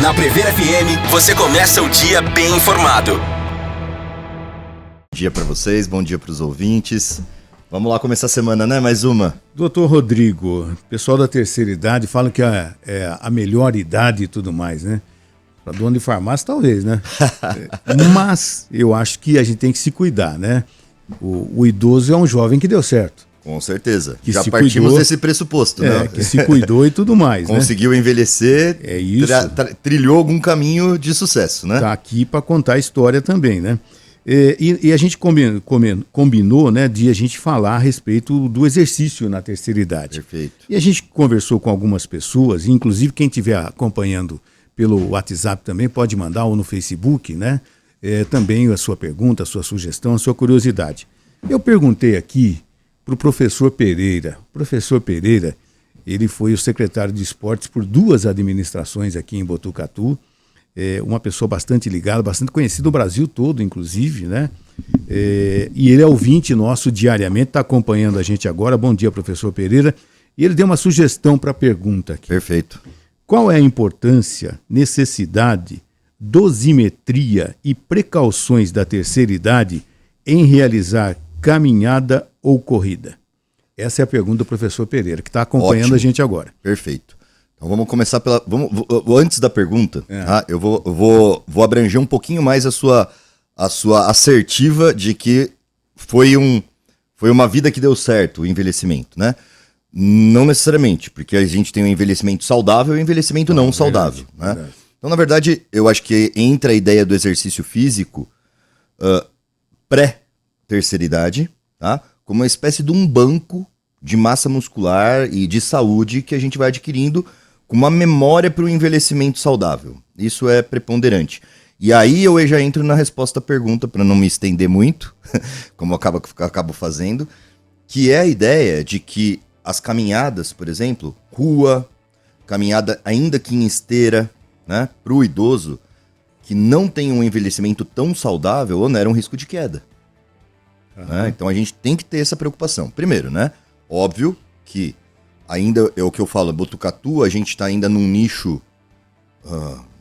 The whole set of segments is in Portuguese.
Na Prever FM, você começa o dia bem informado. Bom dia para vocês, bom dia para os ouvintes. Vamos lá começar a semana, né? Mais uma. Doutor Rodrigo, pessoal da terceira idade fala que é a melhor idade e tudo mais, né? Para dono de farmácia, talvez, né? Mas eu acho que a gente tem que se cuidar, né? O idoso é um jovem que deu certo. Com certeza. Que já se partimos cuidou, desse pressuposto, né? Que se cuidou e tudo mais, né? Conseguiu envelhecer, É isso. Trilhou algum caminho de sucesso, né? Tá aqui para contar a história também, né? E a gente combinou, né, de a gente falar a respeito do exercício na terceira idade. Perfeito. E a gente conversou com algumas pessoas, inclusive quem estiver acompanhando pelo WhatsApp também pode mandar, ou no Facebook, né? Também a sua pergunta, a sua sugestão, a sua curiosidade. Eu perguntei aqui para o professor Pereira. O professor Pereira, ele foi o secretário de esportes por 2 administrações aqui em Botucatu. Uma pessoa bastante ligada, bastante conhecida no Brasil todo, inclusive, né? E ele é ouvinte nosso diariamente, está acompanhando a gente agora. Bom dia, professor Pereira. E ele deu uma sugestão para a pergunta aqui. Perfeito. Qual é a importância, necessidade, dosimetria e precauções da terceira idade em realizar caminhada ou corrida? Essa é a pergunta do professor Pereira, que está acompanhando Ótimo. a gente agora. Perfeito. Então vamos começar antes da pergunta, tá? Eu vou abranger um pouquinho mais a sua assertiva de que foi uma vida que deu certo, o envelhecimento, né? Não necessariamente, porque a gente tem um envelhecimento saudável e um envelhecimento não saudável, né? Verdade. Então, na verdade, eu acho que entra a ideia do exercício físico pré-terceira idade, tá? Como uma espécie de um banco de massa muscular e de saúde que a gente vai adquirindo com uma memória para o envelhecimento saudável. Isso é preponderante. E aí eu já entro na resposta à pergunta, para não me estender muito, como eu acabo fazendo, que é a ideia de que as caminhadas, por exemplo, rua, caminhada ainda que em esteira, né, para o idoso que não tem um envelhecimento tão saudável, onera um risco de queda. Né? Então a gente tem que ter essa preocupação. Primeiro, né? Óbvio que ainda é o que eu falo, Botucatu, a gente está ainda num nicho,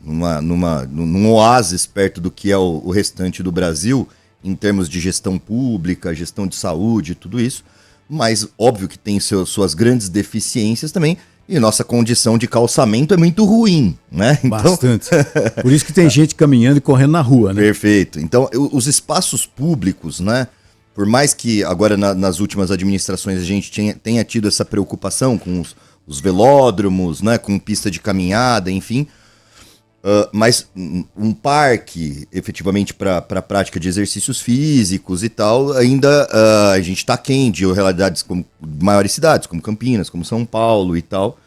num oásis perto do que é o restante do Brasil, em termos de gestão pública, gestão de saúde, tudo isso. Mas óbvio que tem suas grandes deficiências também, e nossa condição de calçamento é muito ruim, né? Então... Bastante. Por isso que tem gente caminhando e correndo na rua, né? Perfeito. Então, os espaços públicos, né? Por mais que agora nas últimas administrações a gente tenha tido essa preocupação com os velódromos, né? Com pista de caminhada, enfim... mas um parque, efetivamente, para a prática de exercícios físicos e tal, ainda a gente está aquém de realidades como maiores cidades, como Campinas, como São Paulo e tal,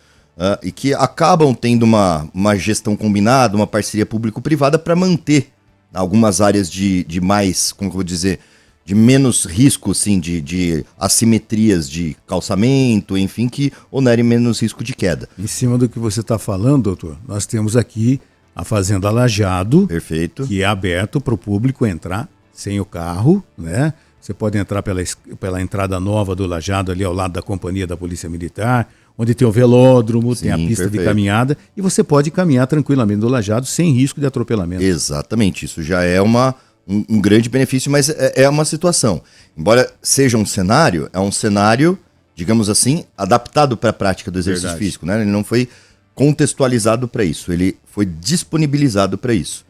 e que acabam tendo uma gestão combinada, uma parceria público-privada para manter algumas áreas de mais, como eu vou dizer, de menos risco, assim, de assimetrias de calçamento, enfim, que onerem menos risco de queda. Em cima do que você está falando, doutor, nós temos aqui a Fazenda Lajado, Perfeito. que é aberto para o público entrar sem o carro, né? Você pode entrar pela entrada nova do Lajado, ali ao lado da Companhia da Polícia Militar, onde tem o velódromo, tem a pista perfeito. de caminhada, e você pode caminhar tranquilamente do Lajado sem risco de atropelamento. Exatamente, isso já é um grande benefício, mas é uma situação. Embora seja um cenário, é um cenário, digamos assim, adaptado para a prática do exercício Verdade. físico, né? Ele não foi contextualizado para isso, ele foi disponibilizado para isso.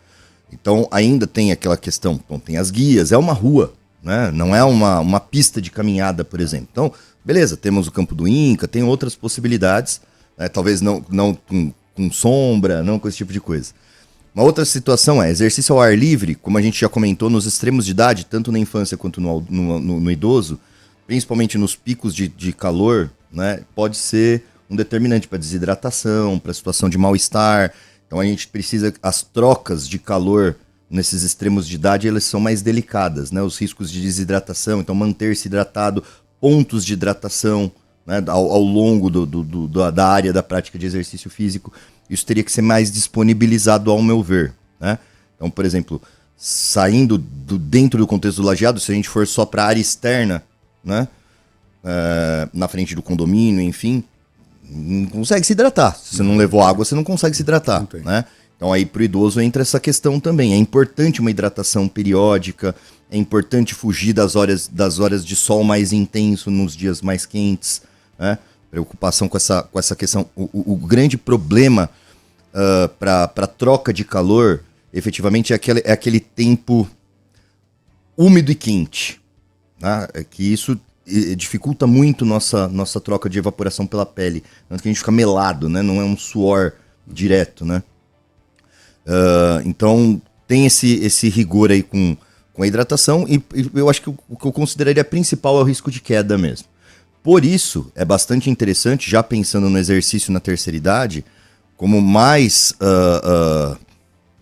Então ainda tem aquela questão, bom, tem as guias, é uma rua, né? Não é uma pista de caminhada, por exemplo. Então, beleza, temos o Campo do Inca, tem outras possibilidades, né? Talvez não com sombra, não com esse tipo de coisa. Uma outra situação é exercício ao ar livre, como a gente já comentou, nos extremos de idade, tanto na infância quanto no idoso, principalmente nos picos de calor, né? Pode ser um determinante para desidratação, para situação de mal-estar. Então a gente precisa, as trocas de calor nesses extremos de idade, elas são mais delicadas, né? Os riscos de desidratação, então manter-se hidratado, pontos de hidratação, né? ao longo da área da prática de exercício físico, isso teria que ser mais disponibilizado ao meu ver, né? Então, por exemplo, saindo dentro do contexto do lajeado, se a gente for só para a área externa, né? Na frente do condomínio, enfim, não consegue se hidratar. Se você não levou água, você não consegue se hidratar, né? Então aí para o idoso entra essa questão também. É importante uma hidratação periódica, é importante fugir das horas de sol mais intenso nos dias mais quentes, né? Preocupação com essa questão. O grande problema para troca de calor, efetivamente, é aquele tempo úmido e quente, né? É que isso dificulta muito nossa troca de evaporação pela pele, tanto que a gente fica melado, né? Não é um suor direto, né? Então tem esse rigor aí com a hidratação e eu acho que o que eu consideraria principal é o risco de queda mesmo. Por isso, é bastante interessante, já pensando no exercício na terceira idade, como mais,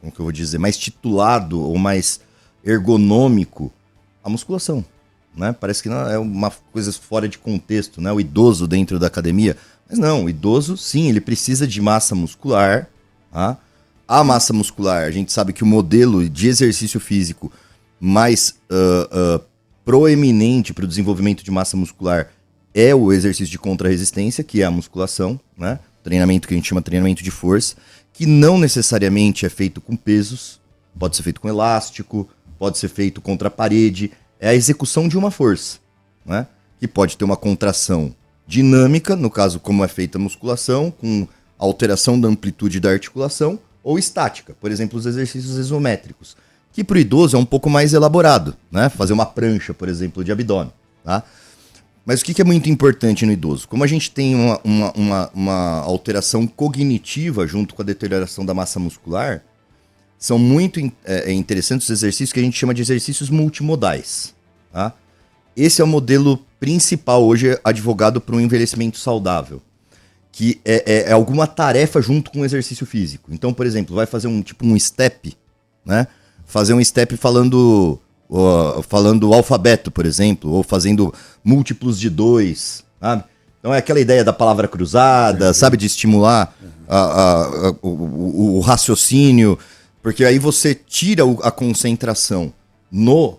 como que eu vou dizer, mais titulado ou mais ergonômico a musculação, né? Parece que não é uma coisa fora de contexto, né? O idoso dentro da academia. Mas não, o idoso, sim, ele precisa de massa muscular, tá? A massa muscular, a gente sabe que o modelo de exercício físico mais proeminente para o desenvolvimento de massa muscular é o exercício de contra-resistência, que é a musculação, né? Treinamento que a gente chama de treinamento de força, que não necessariamente é feito com pesos, pode ser feito com elástico, pode ser feito contra a parede, é a execução de uma força, né? Que pode ter uma contração dinâmica, no caso como é feita a musculação, com alteração da amplitude da articulação, ou estática, por exemplo, os exercícios isométricos, que para o idoso é um pouco mais elaborado, né? Fazer uma prancha, por exemplo, de abdômen, tá? Mas o que é muito importante no idoso? Como a gente tem uma alteração cognitiva junto com a deterioração da massa muscular, são muito interessantes os exercícios que a gente chama de exercícios multimodais, tá? Esse é o modelo principal hoje advogado para um envelhecimento saudável, que é alguma tarefa junto com o exercício físico. Então, por exemplo, vai fazer um step, né? Fazer um step falando o alfabeto, por exemplo, ou fazendo múltiplos de 2, sabe? Então é aquela ideia da palavra cruzada, sabe? De estimular o raciocínio, porque aí você tira a concentração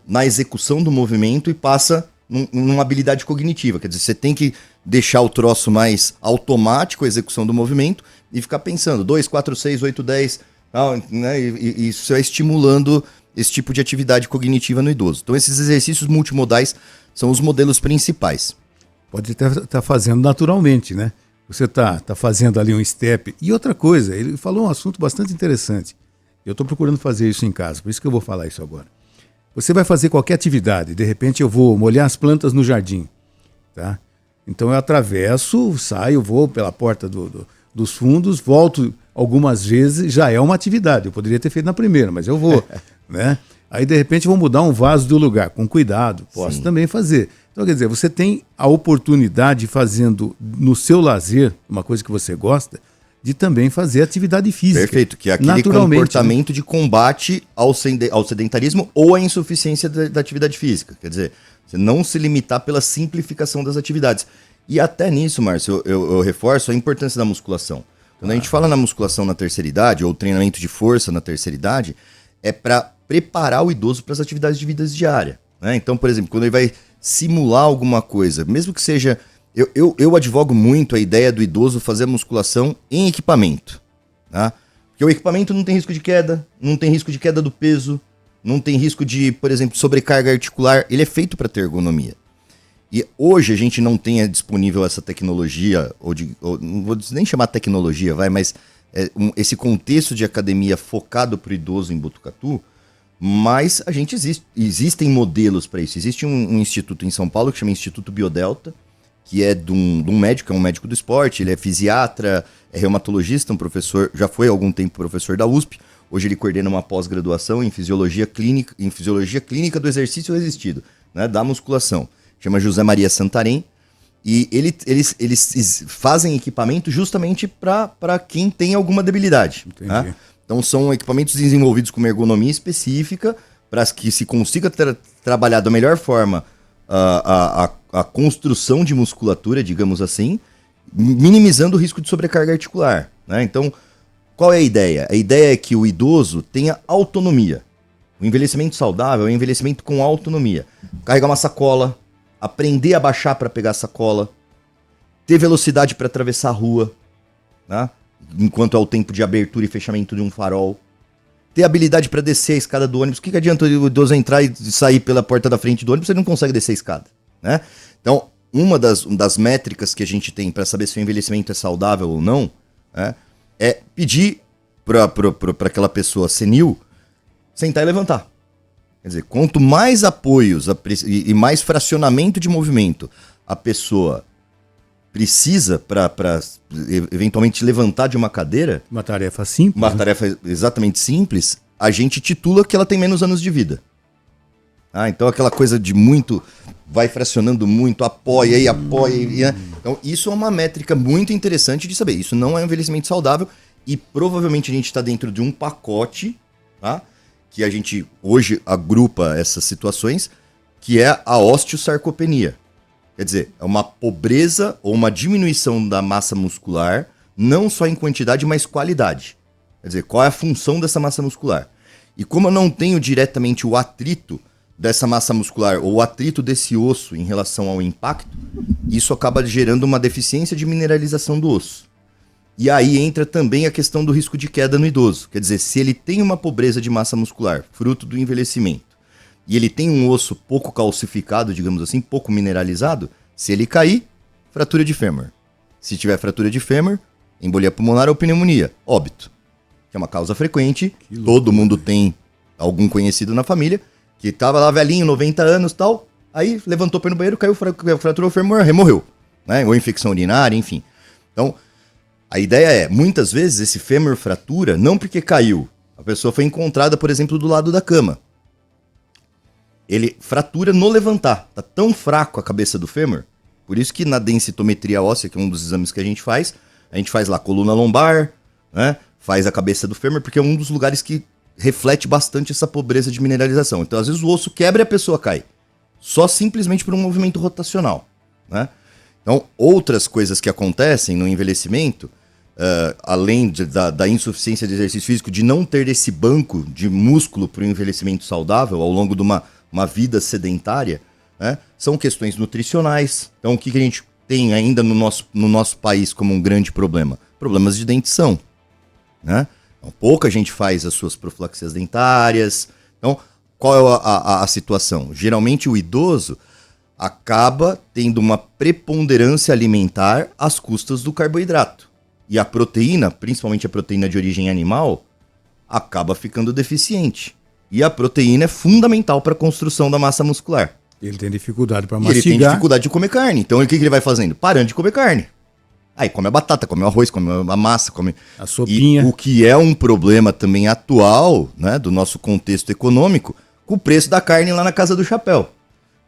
na execução do movimento e passa numa habilidade cognitiva. Quer dizer, você tem que deixar o troço mais automático, a execução do movimento, e ficar pensando 2, 4, 6, 8, 10, né? E isso vai estimulando esse tipo de atividade cognitiva no idoso. Então esses exercícios multimodais são os modelos principais. Pode estar fazendo naturalmente, né? Você tá fazendo ali um step. E outra coisa, ele falou um assunto bastante interessante. Eu estou procurando fazer isso em casa, por isso que eu vou falar isso agora. Você vai fazer qualquer atividade, de repente eu vou molhar as plantas no jardim, tá? Então eu atravesso, saio, vou pela porta dos fundos, volto algumas vezes, já é uma atividade. Eu poderia ter feito na primeira, mas eu vou, né? Aí de repente vou mudar um vaso do lugar, com cuidado, posso também fazer. Então quer dizer, você tem a oportunidade fazendo no seu lazer, uma coisa que você gosta, de também fazer atividade física. Perfeito, que é aquele comportamento, né, de combate ao sedentarismo ou à insuficiência da atividade física. Quer dizer, você não se limitar pela simplificação das atividades. E até nisso, Márcio, eu reforço a importância da musculação. Quando a gente fala na musculação na terceira idade, ou treinamento de força na terceira idade, é para preparar o idoso para as atividades de vida diária, né? Então, por exemplo, quando ele vai simular alguma coisa, mesmo que seja... Eu advogo muito a ideia do idoso fazer a musculação em equipamento, tá? Porque o equipamento não tem risco de queda, não tem risco de queda do peso, não tem risco de, por exemplo, sobrecarga articular. Ele é feito para ter ergonomia. E hoje a gente não tem disponível essa tecnologia, não vou nem chamar tecnologia, mas esse contexto de academia focado para o idoso em Botucatu, mas existem modelos para isso. Existe um instituto em São Paulo que chama Instituto Biodelta, que é de um médico, é um médico do esporte, ele é fisiatra, é reumatologista, um professor, já foi há algum tempo professor da USP, hoje ele coordena uma pós-graduação em fisiologia clínica do exercício resistido, né, da musculação. Chama José Maria Santarém, e eles fazem equipamento justamente para quem tem alguma debilidade. Né? Então são equipamentos desenvolvidos com uma ergonomia específica para que se consiga trabalhar da melhor forma a construção de musculatura, digamos assim, minimizando o risco de sobrecarga articular. Né? Então, qual é a ideia? A ideia é que o idoso tenha autonomia. O envelhecimento saudável é um envelhecimento com autonomia. Carregar uma sacola, aprender a baixar para pegar a sacola, ter velocidade para atravessar a rua, né? enquanto é o tempo de abertura e fechamento de um farol. Ter habilidade para descer a escada do ônibus. O que adianta o idoso entrar e sair pela porta da frente do ônibus se ele não consegue descer a escada, né? Então, uma das métricas que a gente tem para saber se o envelhecimento é saudável ou não, né, é pedir para aquela pessoa senil sentar e levantar. Quer dizer, quanto mais apoios e mais fracionamento de movimento a pessoa precisa para eventualmente levantar de uma cadeira... Uma tarefa simples. Uma tarefa exatamente simples, a gente titula que ela tem menos anos de vida. Então aquela coisa de muito... Vai fracionando muito, apoia. Né? Então isso é uma métrica muito interessante de saber. Isso não é um envelhecimento saudável e provavelmente a gente está dentro de um pacote, tá? Que a gente hoje agrupa essas situações, que é a osteosarcopenia. Quer dizer, é uma pobreza ou uma diminuição da massa muscular, não só em quantidade, mas qualidade. Quer dizer, qual é a função dessa massa muscular? E como eu não tenho diretamente o atrito dessa massa muscular ou o atrito desse osso em relação ao impacto, isso acaba gerando uma deficiência de mineralização do osso. E aí entra também a questão do risco de queda no idoso. Quer dizer, se ele tem uma pobreza de massa muscular, fruto do envelhecimento, e ele tem um osso pouco calcificado, digamos assim, pouco mineralizado, se ele cair, fratura de fêmur. Se tiver fratura de fêmur, embolia pulmonar ou pneumonia, óbito. Que é uma causa frequente, todo mundo tem algum conhecido na família, que tava lá velhinho, 90 anos e tal, aí levantou para ir no banheiro, caiu, fraturou o fêmur, morreu. Né? Ou infecção urinária, enfim. Então, a ideia é, muitas vezes, esse fêmur fratura, não porque caiu. A pessoa foi encontrada, por exemplo, do lado da cama. Ele fratura no levantar. Tá tão fraco a cabeça do fêmur, por isso que na densitometria óssea, que é um dos exames que a gente faz lá a coluna lombar, né? Faz a cabeça do fêmur, porque é um dos lugares que reflete bastante essa pobreza de mineralização. Então, às vezes, o osso quebra e a pessoa cai. Só simplesmente por um movimento rotacional, né? Então, outras coisas que acontecem no envelhecimento, além da insuficiência de exercício físico, de não ter esse banco de músculo para o envelhecimento saudável ao longo de uma vida sedentária, né, são questões nutricionais. Então, o que a gente tem ainda no nosso país como um grande problema? Problemas de dentição, né? Então, pouca gente faz as suas profilaxias dentárias. Então, qual é a situação? Geralmente, o idoso acaba tendo uma preponderância alimentar às custas do carboidrato. E a proteína, principalmente a proteína de origem animal, acaba ficando deficiente. E a proteína é fundamental para a construção da massa muscular. Ele tem dificuldade para mastigar. Ele tem dificuldade de comer carne. Então, o que ele vai fazendo? Parando de comer carne. Aí come a batata, come o arroz, come a massa, come... A sopinha. E o que é um problema também atual, né, do nosso contexto econômico, com o preço da carne lá na Casa do Chapéu.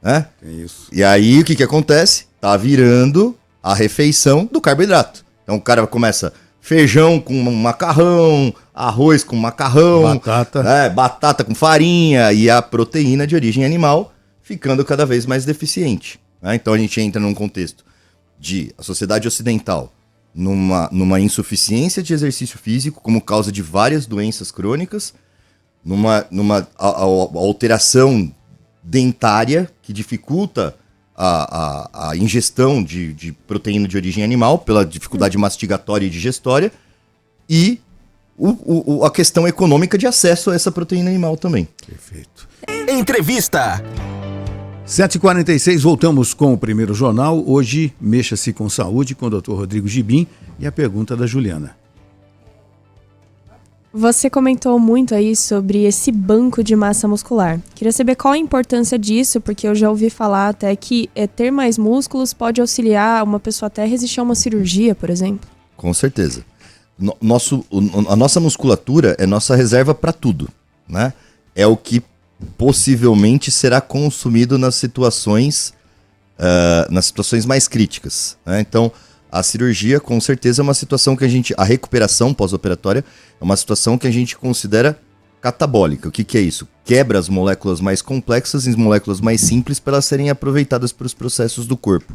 Né? É isso. E aí, o que acontece? Tá virando a refeição do carboidrato. Então, o cara começa feijão com macarrão, arroz com macarrão, batata com farinha e a proteína de origem animal ficando cada vez mais deficiente. Né? Então, a gente entra num contexto de a sociedade ocidental numa insuficiência de exercício físico como causa de várias doenças crônicas, numa alteração dentária que dificulta a ingestão de proteína de origem animal pela dificuldade mastigatória e digestória e a questão econômica de acesso a essa proteína animal também. Perfeito. Entrevista. 7h46, voltamos com o primeiro jornal. Hoje, Mexa-se com Saúde, com o Dr. Rodrigo Gibim e a pergunta da Juliana. Você comentou muito aí sobre esse banco de massa muscular. Queria saber qual a importância disso, porque eu já ouvi falar até que ter mais músculos pode auxiliar uma pessoa até a resistir a uma cirurgia, por exemplo. Com certeza. A nossa musculatura é nossa reserva para tudo, né? É o que possivelmente será consumido nas situações mais críticas, né? Então, a cirurgia, com certeza, é uma situação que a recuperação pós-operatória é uma situação que a gente considera catabólica. O que é isso? Quebra as moléculas mais complexas em moléculas mais simples para elas serem aproveitadas para os processos do corpo.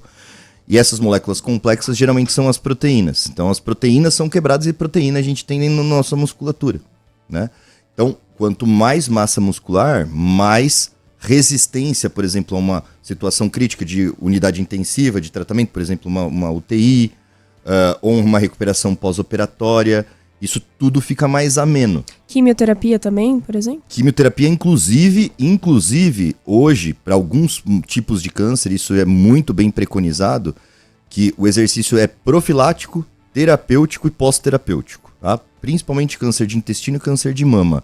E essas moléculas complexas geralmente são as proteínas. Então, as proteínas são quebradas e proteína a gente tem na nossa musculatura, né? Então, quanto mais massa muscular, mais resistência, por exemplo, a uma situação crítica de unidade intensiva de tratamento, por exemplo, uma UTI, ou uma recuperação pós-operatória. Isso tudo fica mais ameno. Quimioterapia também, por exemplo? Quimioterapia, inclusive hoje, para alguns tipos de câncer, isso é muito bem preconizado, que o exercício é profilático, terapêutico e pós-terapêutico, tá? Principalmente câncer de intestino e câncer de mama.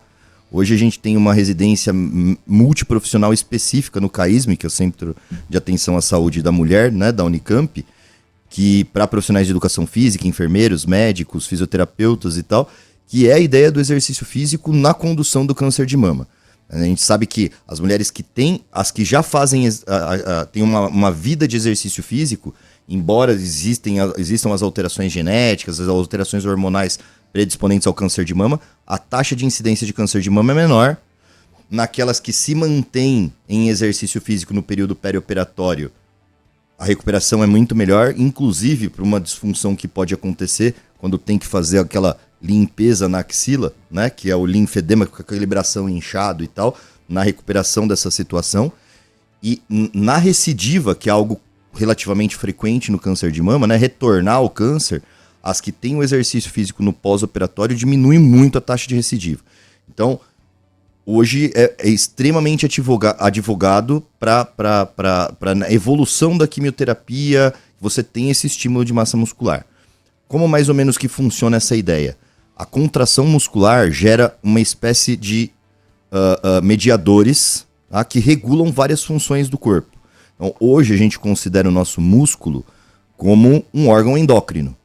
Hoje a gente tem uma residência multiprofissional específica no CAISM, que é o Centro de Atenção à Saúde da Mulher, né, da Unicamp, que para profissionais de educação física, enfermeiros, médicos, fisioterapeutas e tal, que é a ideia do exercício físico na condução do câncer de mama. A gente sabe que as mulheres que têm, as que já fazem, têm uma vida de exercício físico, embora existam as alterações genéticas, as alterações hormonais predisponentes ao câncer de mama, a taxa de incidência de câncer de mama é menor. Naquelas que se mantêm em exercício físico no período perioperatório, a recuperação é muito melhor, inclusive para uma disfunção que pode acontecer quando tem que fazer aquela limpeza na axila, né, que é o linfedema, com aquele bração inchado e tal, na recuperação dessa situação. E na recidiva, que é algo relativamente frequente no câncer de mama, né, retornar ao câncer, as que têm o exercício físico no pós-operatório diminui muito a taxa de recidiva. Então, hoje é extremamente advogado para a evolução da quimioterapia, você tem esse estímulo de massa muscular. Como mais ou menos que funciona essa ideia? A contração muscular gera uma espécie de mediadores, tá, que regulam várias funções do corpo. Então, hoje a gente considera o nosso músculo como um órgão endócrino.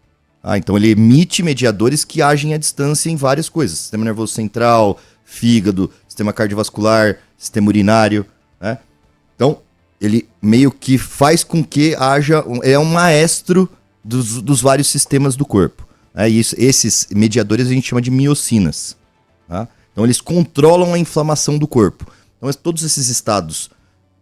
Então ele emite mediadores que agem à distância em várias coisas. Sistema nervoso central, fígado, sistema cardiovascular, sistema urinário, né? Então, ele meio que faz com que haja... É um maestro dos vários sistemas do corpo. Né? E esses mediadores a gente chama de miocinas. Tá? Então, eles controlam a inflamação do corpo. Então, todos esses estados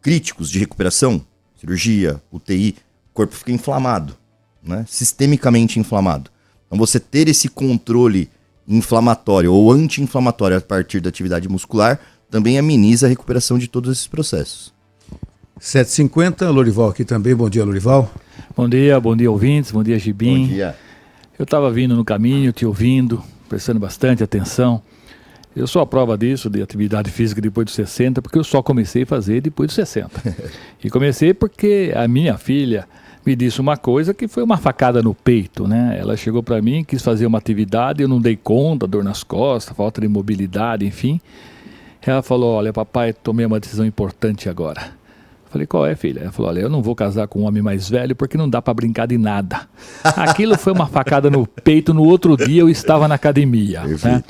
críticos de recuperação, cirurgia, UTI, o corpo fica inflamado, né? Sistemicamente inflamado. Então, você ter esse controle inflamatório ou anti-inflamatório a partir da atividade muscular também ameniza a recuperação de todos esses processos. 7h50, Lorival aqui também. Bom dia, Lorival. Bom dia, ouvintes. Bom dia, Gibim. Bom dia. Eu estava vindo no caminho, te ouvindo, prestando bastante atenção. Eu sou a prova disso, de atividade física depois dos 60, porque eu só comecei a fazer depois dos 60. E comecei porque a minha filha me disse uma coisa que foi uma facada no peito, né? Ela chegou para mim, quis fazer uma atividade, eu não dei conta, dor nas costas, falta de mobilidade, enfim. Ela falou, olha, papai, tomei uma decisão importante agora. Falei, qual é, filha? Ela falou, olha, eu não vou casar com um homem mais velho porque não dá para brincar de nada. Aquilo foi uma facada no peito. No outro dia eu estava na academia, né?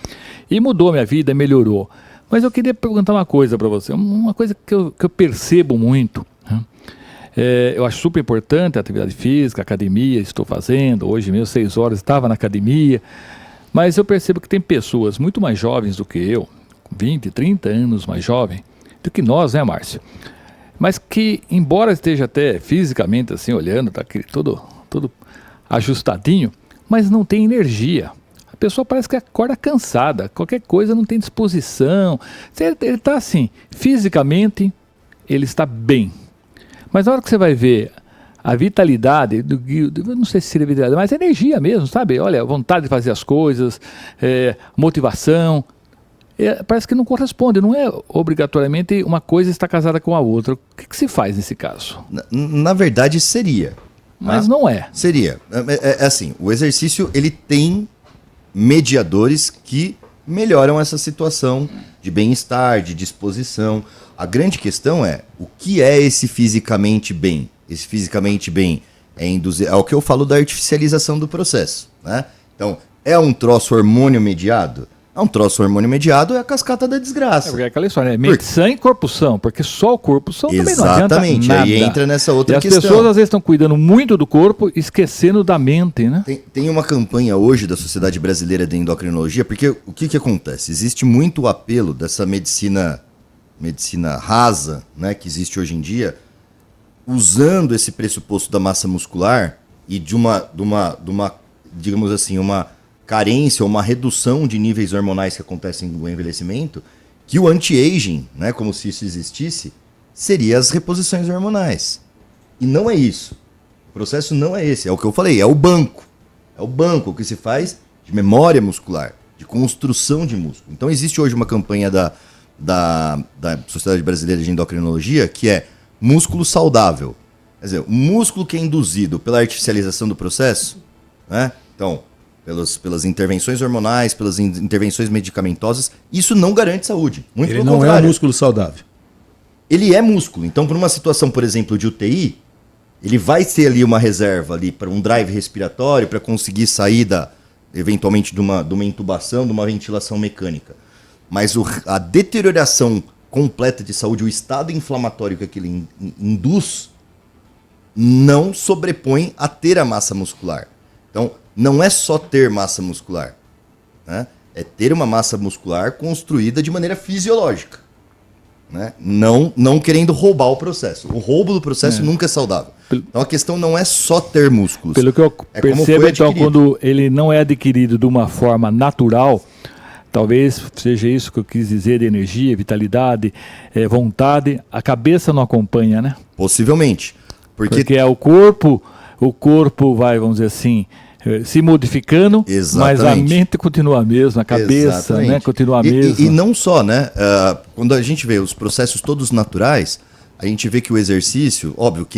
E mudou a minha vida, melhorou. Mas eu queria perguntar uma coisa para você, uma coisa que eu percebo muito, né? Eu acho super importante a atividade física, a academia, estou fazendo, hoje mesmo 6 horas estava na academia, mas eu percebo que tem pessoas muito mais jovens do que eu, 20, 30 anos mais jovem do que nós, né, Márcio? Mas que, embora esteja até fisicamente assim, olhando, tá todo ajustadinho, mas não tem energia. A pessoa parece que acorda cansada, qualquer coisa não tem disposição. Ele está assim, fisicamente ele está bem. Mas na hora que você vai ver a vitalidade, eu não sei se seria vitalidade, mas a energia mesmo, sabe? Olha, a vontade de fazer as coisas, motivação, parece que não corresponde, não é obrigatoriamente uma coisa está casada com a outra. O que se faz nesse caso? Na verdade seria. Mas não é. Seria. É assim, o exercício ele tem mediadores que melhoram essa situação de bem-estar, de disposição. A grande questão é, o que é esse fisicamente bem? Esse fisicamente bem é o que eu falo da artificialização do processo, né? Então, é um troço hormônio mediado? É um troço hormônio mediado, é a cascata da desgraça. Porque é aquela história, né? Mente sã e corpo são, porque só o corpo são também não adianta nada. Exatamente, aí entra nessa outra questão. E as pessoas às vezes estão cuidando muito do corpo, esquecendo da mente, né? Tem uma campanha hoje da Sociedade Brasileira de Endocrinologia, porque o que acontece? Existe muito apelo dessa medicina rasa, né, que existe hoje em dia, usando esse pressuposto da massa muscular e de uma digamos assim, uma carência ou uma redução de níveis hormonais que acontecem no envelhecimento, que o anti-aging, né, como se isso existisse, seria as reposições hormonais. E não é isso. O processo não é esse. É o que eu falei, é o banco. É o banco que se faz de memória muscular, de construção de músculo. Então existe hoje uma campanha da Sociedade Brasileira de Endocrinologia que é músculo saudável. Quer dizer, o músculo que é induzido pela artificialização do processo, né? Então, pelas intervenções hormonais, pelas intervenções medicamentosas, isso não garante saúde. Muito Ele pelo não contrário. é um músculo saudável. Ele é músculo. Então, por uma situação, por exemplo, de UTI, ele vai ter ali uma reserva ali para um drive respiratório, para conseguir sair eventualmente de uma intubação, de uma ventilação mecânica. Mas a deterioração completa de saúde, o estado inflamatório que aquilo induz, não sobrepõe a ter a massa muscular. Então, não é só ter massa muscular, né? É ter uma massa muscular construída de maneira fisiológica, né? Não querendo roubar o processo. O roubo do processo nunca é saudável. Então, a questão não é só ter músculos. Pelo que eu É como percebo, foi então, adquirido. quando ele não é adquirido de uma forma natural, talvez seja isso que eu quis dizer de energia, vitalidade, vontade, a cabeça não acompanha, né? Possivelmente. Porque é o corpo vai, vamos dizer assim, se modificando, mas a Exatamente. mente continua a mesma, a cabeça, Exatamente. né, continua a mesma. E não só, né? Quando a gente vê os processos todos naturais, a gente vê que o exercício, óbvio,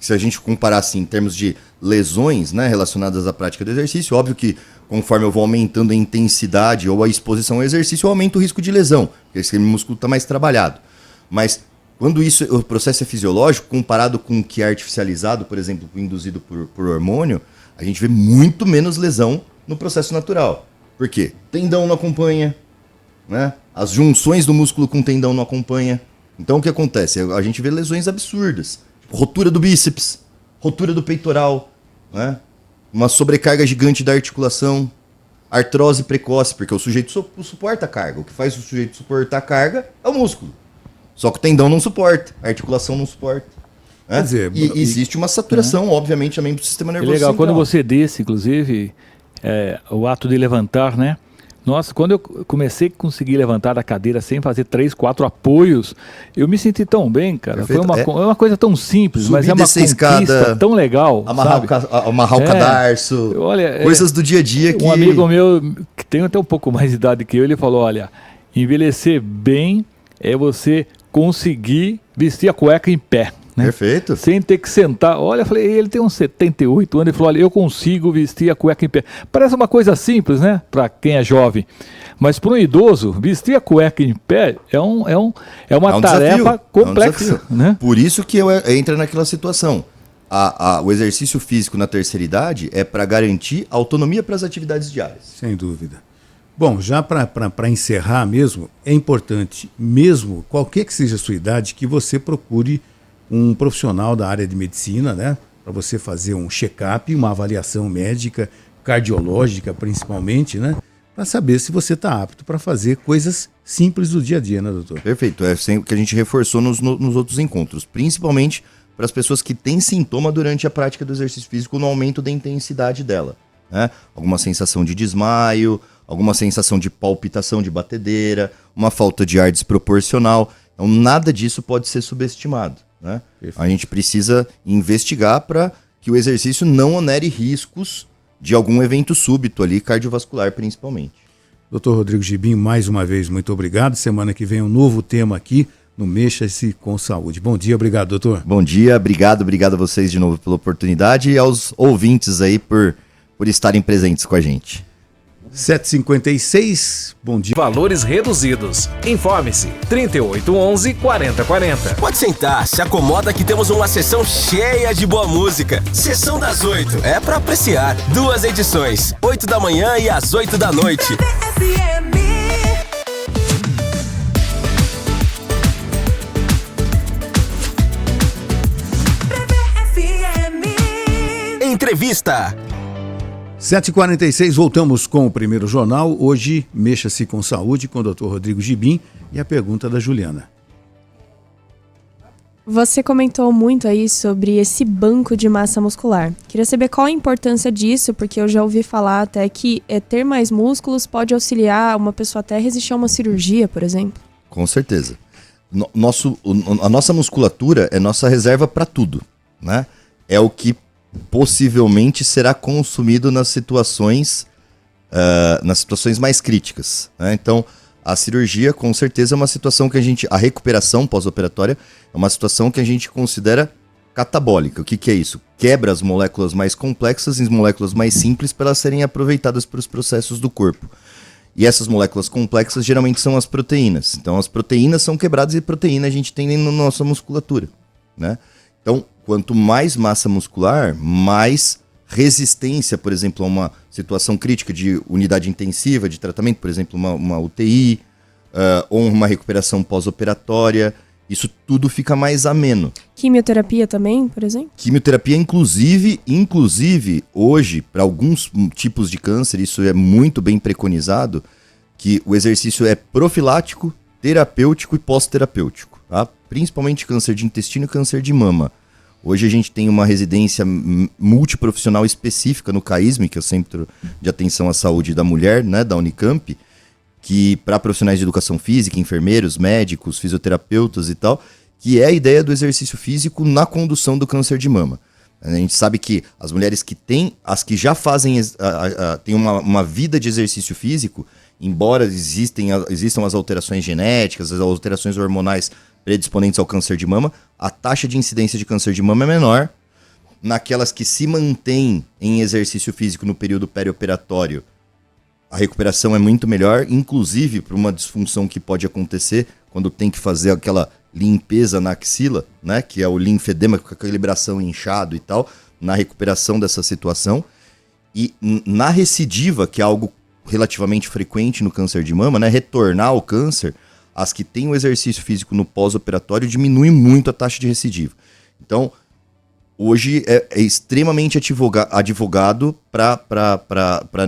se a gente comparar assim em termos de lesões, né, relacionadas à prática do exercício, óbvio que conforme eu vou aumentando a intensidade ou a exposição ao exercício, eu aumento o risco de lesão, porque esse músculo está mais trabalhado. Mas quando o processo é fisiológico, comparado com o que é artificializado, por exemplo, induzido por hormônio, a gente vê muito menos lesão no processo natural. Por quê? Tendão não acompanha, né? As junções do músculo com tendão não acompanha. Então o que acontece? A gente vê lesões absurdas. Tipo, rotura do bíceps, rotura do peitoral, né? Uma sobrecarga gigante da articulação, artrose precoce, porque o sujeito suporta a carga. O que faz o sujeito suportar a carga é o músculo. Só que o tendão não suporta, a articulação não suporta. Né? Quer dizer, e existe uma saturação, obviamente, também do sistema É nervoso legal, central. quando você desce, inclusive, o ato de levantar, né? Nossa, quando eu comecei a conseguir levantar da cadeira sem fazer 3, 4 apoios, eu me senti tão bem, cara. Perfeito. Foi uma coisa tão simples, Subir, mas é uma descer conquista escada, tão legal, Amarrar, sabe? amarrar o cadarço, Olha, coisas do dia a dia que... Um amigo meu, que tem até um pouco mais de idade que eu, ele falou, olha, envelhecer bem é você conseguir vestir a cueca em pé. Né? Perfeito. Sem ter que sentar. Olha, eu falei, ele tem uns 78 anos, ele falou, olha, eu consigo vestir a cueca em pé. Parece uma coisa simples, né? Para quem é jovem. Mas para um idoso, vestir a cueca em pé é uma tarefa desafio, complexa. desafio. Né? Por isso que entra naquela situação. O exercício físico na terceira idade é para garantir autonomia para as atividades diárias. Sem dúvida. Bom, já para encerrar mesmo, é importante, mesmo qualquer que seja a sua idade, que você procure um profissional da área de medicina, né? Para você fazer um check-up, uma avaliação médica, cardiológica principalmente, né? Para saber se você está apto para fazer coisas simples do dia a dia, né, doutor? Perfeito. É sempre o que a gente reforçou nos outros encontros. Principalmente para as pessoas que têm sintoma durante a prática do exercício físico no aumento da intensidade dela. Né? Alguma sensação de desmaio, alguma sensação de palpitação, de batedeira, uma falta de ar desproporcional. Então, nada disso pode ser subestimado. Né? A gente precisa investigar para que o exercício não onere riscos de algum evento súbito ali, cardiovascular principalmente. Doutor Rodrigo Gibim, mais uma vez, muito obrigado. Semana que vem um novo tema aqui no Mexa-se com Saúde. Bom dia, obrigado, doutor. Bom dia, obrigado a vocês de novo pela oportunidade e aos ouvintes aí por estarem presentes com a gente. 7h56, bom dia. Valores reduzidos. Informe-se. 3811-4040. Pode sentar, se acomoda que temos uma sessão cheia de boa música. Sessão das 8. É pra apreciar. 2 edições. 8 da manhã e às 8 da noite. Entrevista. 7h46, voltamos com o primeiro jornal. Hoje, Mexa-se com Saúde, com o Dr. Rodrigo Gibim e a pergunta da Juliana. Você comentou muito aí sobre esse banco de massa muscular. Queria saber qual a importância disso, porque eu já ouvi falar até que ter mais músculos pode auxiliar uma pessoa até a resistir a uma cirurgia, por exemplo. Com certeza. A nossa musculatura é nossa reserva para tudo, né? É o que possivelmente será consumido nas situações mais críticas, né? Então, a cirurgia, com certeza, é uma situação que a recuperação pós-operatória é uma situação que a gente considera catabólica. O que é isso? Quebra as moléculas mais complexas em moléculas mais simples para elas serem aproveitadas para os processos do corpo. E essas moléculas complexas geralmente são as proteínas. Então, as proteínas são quebradas e proteína a gente tem na nossa musculatura, né? Então, quanto mais massa muscular, mais resistência, por exemplo, a uma situação crítica de unidade intensiva de tratamento, por exemplo, uma UTI, ou uma recuperação pós-operatória, isso tudo fica mais ameno. Quimioterapia também, por exemplo? Quimioterapia, inclusive hoje, para alguns tipos de câncer, isso é muito bem preconizado, que o exercício é profilático, terapêutico e pós-terapêutico, tá? Principalmente câncer de intestino e câncer de mama. Hoje a gente tem uma residência multiprofissional específica no CAISM, que é o Centro de Atenção à Saúde da Mulher, né, da Unicamp, que para profissionais de educação física, enfermeiros, médicos, fisioterapeutas e tal, que é a ideia do exercício físico na condução do câncer de mama. A gente sabe que as mulheres as que já fazem, têm uma vida de exercício físico, embora existam as alterações genéticas, as alterações hormonais predisponentes ao câncer de mama, a taxa de incidência de câncer de mama é menor. Naquelas que se mantêm em exercício físico no período perioperatório, a recuperação é muito melhor, inclusive para uma disfunção que pode acontecer quando tem que fazer aquela limpeza na axila, né, que é o linfedema com a calibração inchado e tal, na recuperação dessa situação. E na recidiva, que é algo relativamente frequente no câncer de mama, né, retornar ao câncer, as que têm o exercício físico no pós-operatório diminui muito a taxa de recidiva. Então, hoje é extremamente advogado para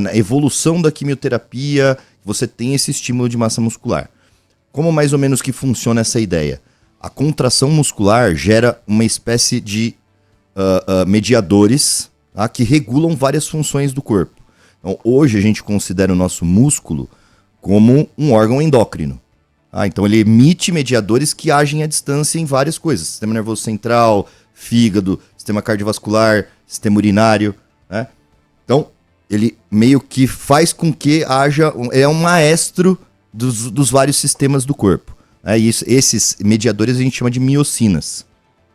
a evolução da quimioterapia, você tem esse estímulo de massa muscular. Como mais ou menos que funciona essa ideia? A contração muscular gera uma espécie de mediadores, tá, que regulam várias funções do corpo. Então, hoje a gente considera o nosso músculo como um órgão endócrino. Então ele emite mediadores que agem à distância em várias coisas. Sistema nervoso central, fígado, sistema cardiovascular, sistema urinário, né? Então ele meio que faz com que é um maestro dos vários sistemas do corpo. E esses mediadores a gente chama de miocinas.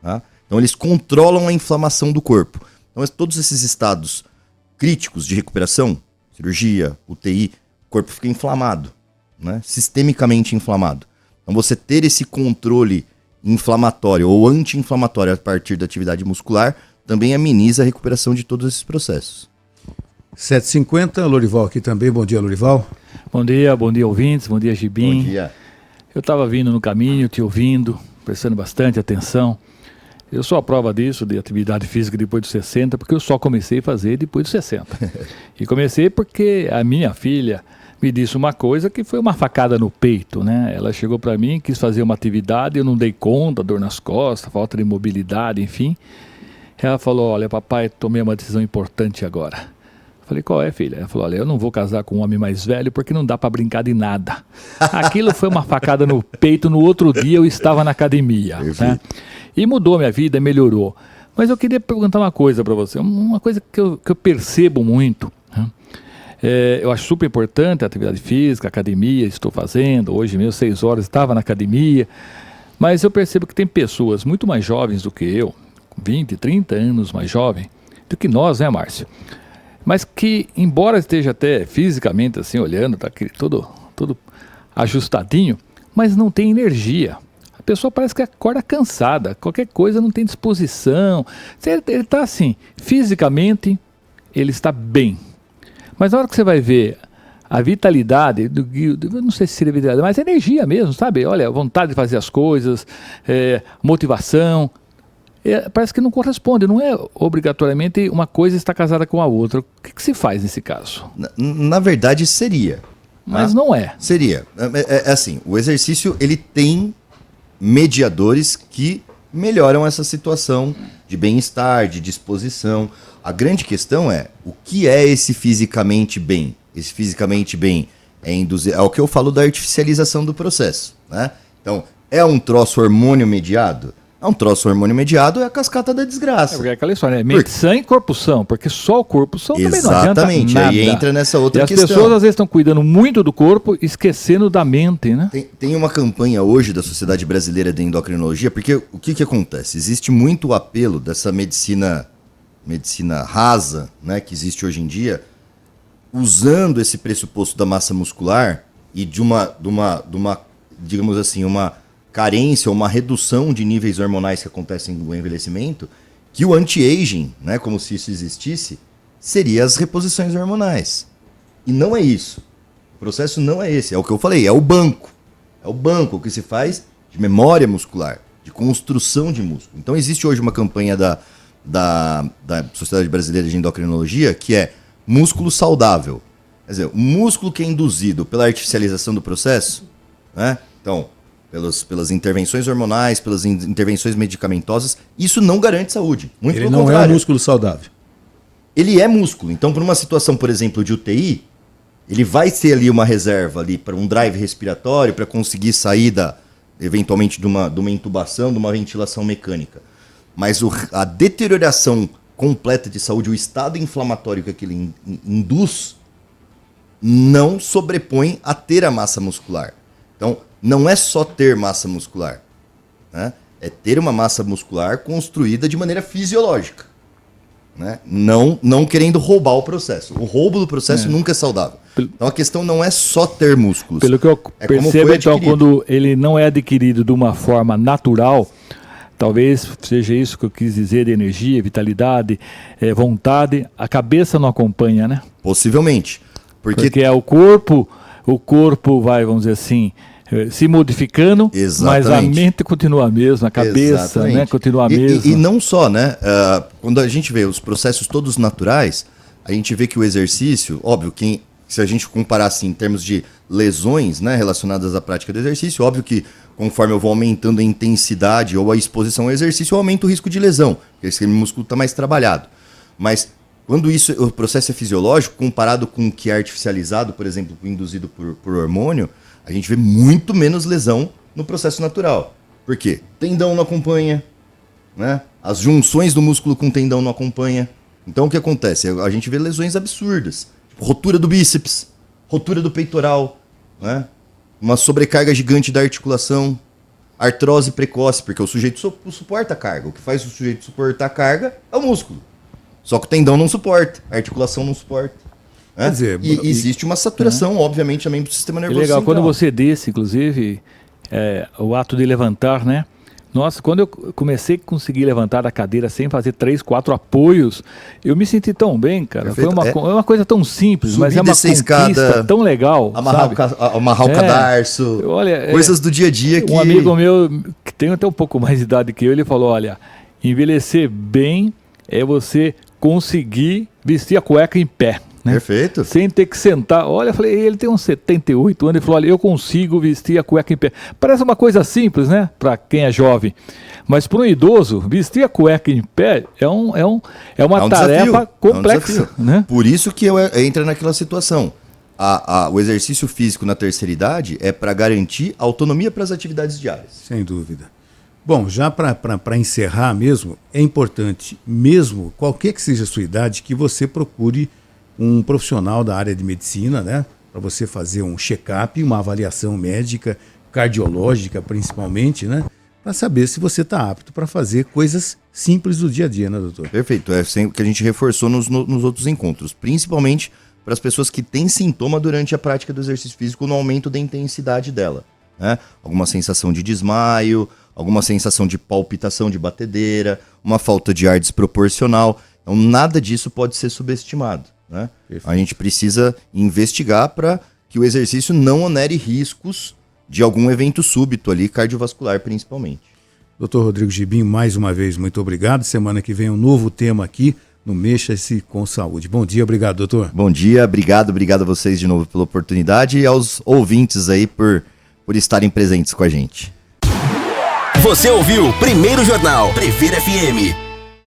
Tá? Então eles controlam a inflamação do corpo. Então todos esses estados críticos de recuperação, cirurgia, UTI, o corpo fica inflamado, né? Sistemicamente inflamado. Então você ter esse controle inflamatório ou anti-inflamatório a partir da atividade muscular também ameniza a recuperação de todos esses processos. 7h50, Lorival aqui também. Bom dia, Lorival. Bom dia, ouvintes. Bom dia, Gibim. Bom dia. Eu estava vindo no caminho, te ouvindo, prestando bastante atenção. Eu sou a prova disso, de atividade física depois dos 60, porque eu só comecei a fazer depois dos 60. E comecei porque a minha filha me disse uma coisa que foi uma facada no peito, né? Ela chegou para mim, quis fazer uma atividade, eu não dei conta, dor nas costas, falta de mobilidade, enfim. Ela falou, olha, papai, tomei uma decisão importante agora. Eu falei, qual é, filha? Ela falou, olha, eu não vou casar com um homem mais velho porque não dá para brincar de nada. Aquilo foi uma facada no peito, no outro dia eu estava na academia, né? E mudou minha vida, melhorou. Mas eu queria perguntar uma coisa para você, uma coisa que eu percebo muito, né? Eu acho super importante a atividade física, academia, estou fazendo, hoje mesmo 6 horas estava na academia, mas eu percebo que tem pessoas muito mais jovens do que eu, 20, 30 anos mais jovem do que nós, né, Márcio? Mas que, embora esteja até fisicamente assim, olhando, tá todo ajustadinho, mas não tem energia. A pessoa parece que acorda cansada, qualquer coisa não tem disposição. Ele está assim, fisicamente ele está bem. Mas na hora que você vai ver a vitalidade, eu não sei se seria vitalidade, mas energia mesmo, sabe? Olha, a vontade de fazer as coisas, motivação, parece que não corresponde, não é obrigatoriamente uma coisa está casada com a outra. O que se faz nesse caso? Na verdade seria. Mas não é. Seria. É assim, o exercício ele tem mediadores que melhoram essa situação de bem-estar, de disposição. A grande questão é, o que é esse fisicamente bem? Esse fisicamente bem é o que eu falo da artificialização do processo, né? Então, é um troço hormônio mediado? É um troço hormônio mediado, é a cascata da desgraça. Porque é aquela história, né? Mente sã e corpo são, porque só o corpo são também não adianta Exatamente, nada. aí entra nessa outra e questão. as pessoas às vezes estão cuidando muito do corpo, esquecendo da mente, né? Tem uma campanha hoje da Sociedade Brasileira de Endocrinologia, porque o que acontece? Existe muito apelo dessa medicina rasa, né, que existe hoje em dia, usando esse pressuposto da massa muscular e de uma digamos assim, uma carência, uma redução de níveis hormonais que acontecem no envelhecimento, que o anti-aging, né, como se isso existisse, seria as reposições hormonais. E não é isso. O processo não é esse. É o que eu falei, é o banco. É o banco que se faz de memória muscular, de construção de músculo. Então existe hoje uma campanha da Sociedade Brasileira de Endocrinologia que é músculo saudável. Quer dizer, o músculo que é induzido pela artificialização do processo, né? Então, pelas intervenções hormonais, pelas intervenções medicamentosas, isso não garante saúde. Muito Ele pelo não contrário. é um músculo saudável. Ele é músculo. Então, para uma situação, por exemplo, de UTI, ele vai ter ali uma reserva ali para um drive respiratório, para conseguir sair eventualmente de uma intubação, de uma ventilação mecânica. Mas a deterioração completa de saúde, o estado inflamatório que aquilo induz, não sobrepõe a ter a massa muscular. Então, não é só ter massa muscular, né? É ter uma massa muscular construída de maneira fisiológica, né? Não querendo roubar o processo. O roubo do processo nunca é saudável. Então, a questão não é só ter músculos. Pelo que eu percebo, então, quando ele não é adquirido de uma forma natural, talvez seja isso que eu quis dizer de energia, vitalidade, vontade, a cabeça não acompanha, né? Possivelmente. Porque é o corpo vai, vamos dizer assim, se modificando, Exatamente. mas a mente continua a mesma, a cabeça, né, continua a mesma. E não só, né? Quando a gente vê os processos todos naturais, a gente vê que o exercício, óbvio, se a gente comparar assim em termos de lesões, né, relacionadas à prática do exercício, óbvio que conforme eu vou aumentando a intensidade ou a exposição ao exercício, eu aumento o risco de lesão, porque esse músculo está mais trabalhado. Mas quando o processo é fisiológico, comparado com o que é artificializado, por exemplo, induzido por hormônio, a gente vê muito menos lesão no processo natural. Por quê? Tendão não acompanha, né? As junções do músculo com tendão não acompanha. Então o que acontece? A gente vê lesões absurdas. Tipo, rotura do bíceps, rotura do peitoral, né? Uma sobrecarga gigante da articulação, artrose precoce, porque o sujeito suporta a carga. O que faz o sujeito suportar a carga é o músculo. Só que o tendão não suporta, a articulação não suporta. Né? Quer dizer, e existe uma saturação, obviamente, também do sistema nervoso legal, central. quando você desce, inclusive, o ato de levantar, né? Nossa, quando eu comecei a conseguir levantar da cadeira sem fazer 3, 4 apoios, eu me senti tão bem, cara. Perfeito. Foi uma coisa tão simples, Subir, mas é uma descer conquista escada, tão legal, amarrar o cadarço, olha, coisas do dia a dia que... Um amigo meu, que tem até um pouco mais de idade que eu, ele falou, olha, envelhecer bem é você conseguir vestir a cueca em pé. Né? Perfeito. Sem ter que sentar. Olha, eu falei, ele tem uns 78 anos, ele falou, olha, eu consigo vestir a cueca em pé. Parece uma coisa simples, né? Para quem é jovem. Mas para um idoso, vestir a cueca em pé é uma tarefa desafio, complexa. Né? Por isso que entra naquela situação. O exercício físico na terceira idade é para garantir autonomia para as atividades diárias. Sem dúvida. Bom, já para encerrar mesmo, é importante, mesmo qualquer que seja a sua idade, que você procure um profissional da área de medicina, né? Para você fazer um check-up, uma avaliação médica, cardiológica principalmente, né? Para saber se você está apto para fazer coisas simples do dia a dia, né, doutor? Perfeito. É sempre o que a gente reforçou nos outros encontros. Principalmente para as pessoas que têm sintoma durante a prática do exercício físico no aumento da intensidade dela. Né? Alguma sensação de desmaio, alguma sensação de palpitação, de batedeira, uma falta de ar desproporcional. Então, nada disso pode ser subestimado. Né? A gente precisa investigar para que o exercício não onere riscos de algum evento súbito ali, cardiovascular principalmente. Dr. Rodrigo Gibim, mais uma vez, muito obrigado. Semana que vem um novo tema aqui no Mexa-se com Saúde. Bom dia, obrigado, doutor. Bom dia, obrigado a vocês de novo pela oportunidade e aos ouvintes aí por estarem presentes com a gente. Você ouviu Primeiro Jornal Previr FM.